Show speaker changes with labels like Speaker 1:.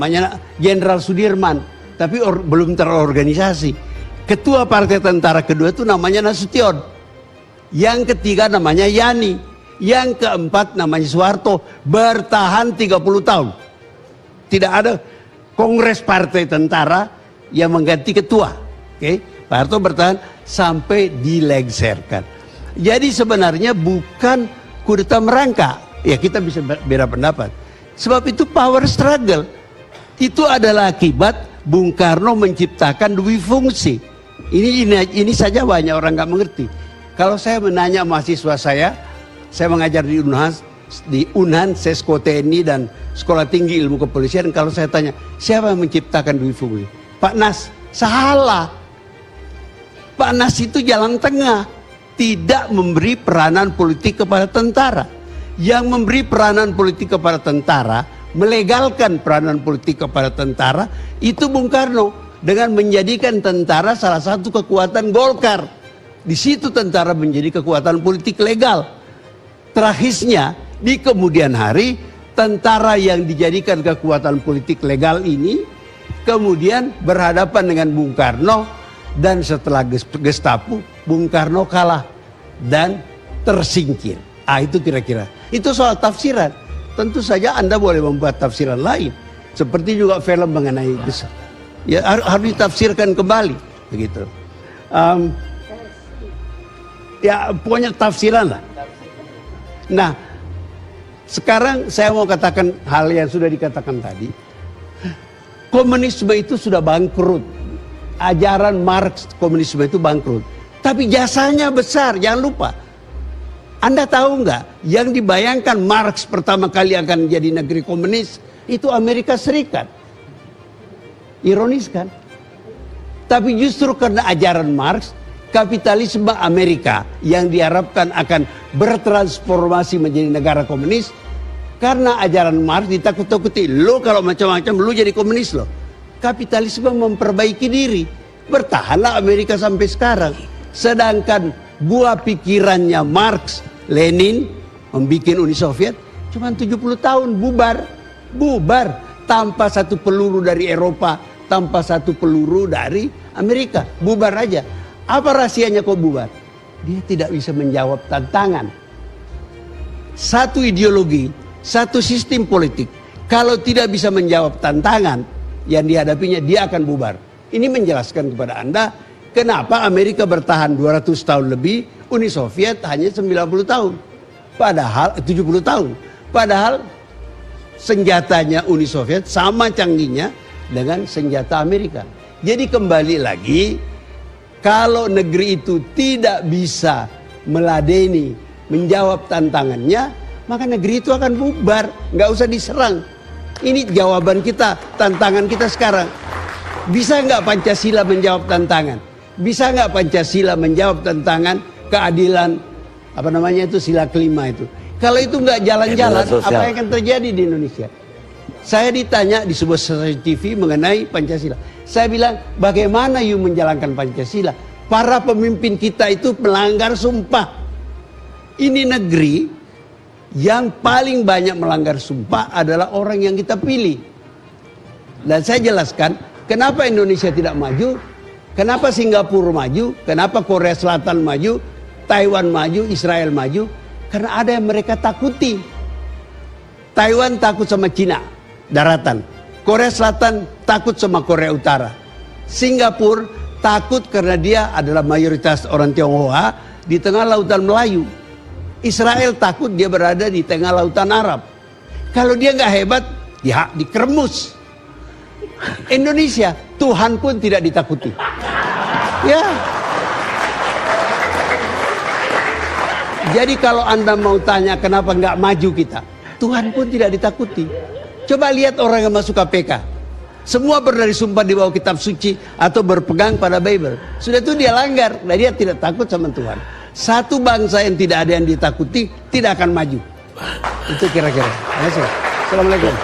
Speaker 1: namanya Jenderal Sudirman, tapi belum terorganisasi. Ketua Partai Tentara kedua itu namanya Nasution. Yang ketiga namanya Yani. Yang keempat namanya Soeharto. Bertahan 30 tahun. Tidak ada Kongres Partai Tentara yang mengganti ketua. Oke, Pak Harto bertahan sampai dilengsarkan. Jadi sebenarnya bukan kudeta merangkak. Ya kita bisa beda pendapat. Sebab itu power struggle. Itu adalah akibat Bung Karno menciptakan dui fungsi. Ini saja banyak orang nggak mengerti. Kalau saya menanya mahasiswa saya mengajar di Unhan, Sesko TNI dan Sekolah Tinggi Ilmu Kepolisian. Kalau saya tanya, siapa yang menciptakan dui fungsi? Pak Nas. Salah. Pak Nas itu jalan tengah. Tidak memberi peranan politik kepada tentara. Yang memberi peranan politik kepada tentara, melegalkan peranan politik kepada tentara, itu Bung Karno. Dengan menjadikan tentara salah satu kekuatan Golkar. Di situ tentara menjadi kekuatan politik legal. Terakhirnya, di kemudian hari, tentara yang dijadikan kekuatan politik legal ini, kemudian berhadapan dengan Bung Karno, dan setelah Gestapo, Bung Karno kalah dan tersingkir. Itu kira-kira. Itu soal tafsiran. Tentu saja Anda boleh membuat tafsiran lain. Seperti juga film mengenai besar. Ya harus ditafsirkan kembali. Begitu. Ya pokoknya tafsiran lah. Nah, sekarang saya mau katakan hal yang sudah dikatakan tadi. Komunisme itu sudah bangkrut. Ajaran Marx komunisme itu bangkrut. Tapi jasanya besar, jangan lupa. Anda tahu nggak, yang dibayangkan Marx pertama kali akan menjadi negeri komunis, itu Amerika Serikat. Ironis kan? Tapi justru karena ajaran Marx, kapitalisme Amerika yang diharapkan akan bertransformasi menjadi negara komunis, karena ajaran Marx ditakut-takuti, lo kalau macam-macam lo jadi komunis lo. Kapitalisme memperbaiki diri, bertahanlah Amerika sampai sekarang. Sedangkan buah pikirannya Marx, Lenin, membuat Uni Soviet, cuma 70 tahun bubar tanpa satu peluru dari Eropa, tanpa satu peluru dari Amerika, bubar aja. Apa rahasianya kok bubar? Dia tidak bisa menjawab tantangan. Satu ideologi, satu sistem politik, kalau tidak bisa menjawab tantangan yang dihadapinya, dia akan bubar. Ini menjelaskan kepada Anda kenapa Amerika bertahan 200 tahun lebih, Uni Soviet hanya 90 tahun. Padahal 70 tahun. Padahal senjatanya Uni Soviet sama canggihnya dengan senjata Amerika. Jadi kembali lagi, kalau negeri itu tidak bisa meladeni, menjawab tantangannya, maka negeri itu akan bubar, nggak usah diserang. Ini jawaban kita, tantangan kita sekarang. Bisa nggak Pancasila menjawab tantangan? Bisa nggak Pancasila menjawab tantangan keadilan, apa namanya itu, sila kelima itu? Kalau itu nggak jalan-jalan, apa yang akan terjadi di Indonesia? Saya ditanya di sebuah stasiun TV mengenai Pancasila. Saya bilang, bagaimana you menjalankan Pancasila? Para pemimpin kita itu melanggar sumpah. Ini negeri yang paling banyak melanggar sumpah adalah orang yang kita pilih. Dan saya jelaskan, kenapa Indonesia tidak maju? Kenapa Singapura maju? Kenapa Korea Selatan maju? Taiwan maju? Israel maju? Karena ada yang mereka takuti. Taiwan takut sama Cina, daratan. Korea Selatan takut sama Korea Utara. Singapura takut karena dia adalah mayoritas orang Tionghoa di tengah lautan Melayu. Israel takut dia berada di tengah lautan Arab. Kalau dia nggak hebat, ya dikeremus. Indonesia, Tuhan pun tidak ditakuti. Ya. Jadi kalau Anda mau tanya kenapa nggak maju kita, Tuhan pun tidak ditakuti. Coba lihat orang yang masuk KPK. Semua berdari sumpah di bawah kitab suci atau berpegang pada Bible. Sudah itu dia langgar, dan dia tidak takut sama Tuhan. Satu bangsa yang tidak ada yang ditakuti tidak akan maju. Itu kira-kira. Assalamualaikum.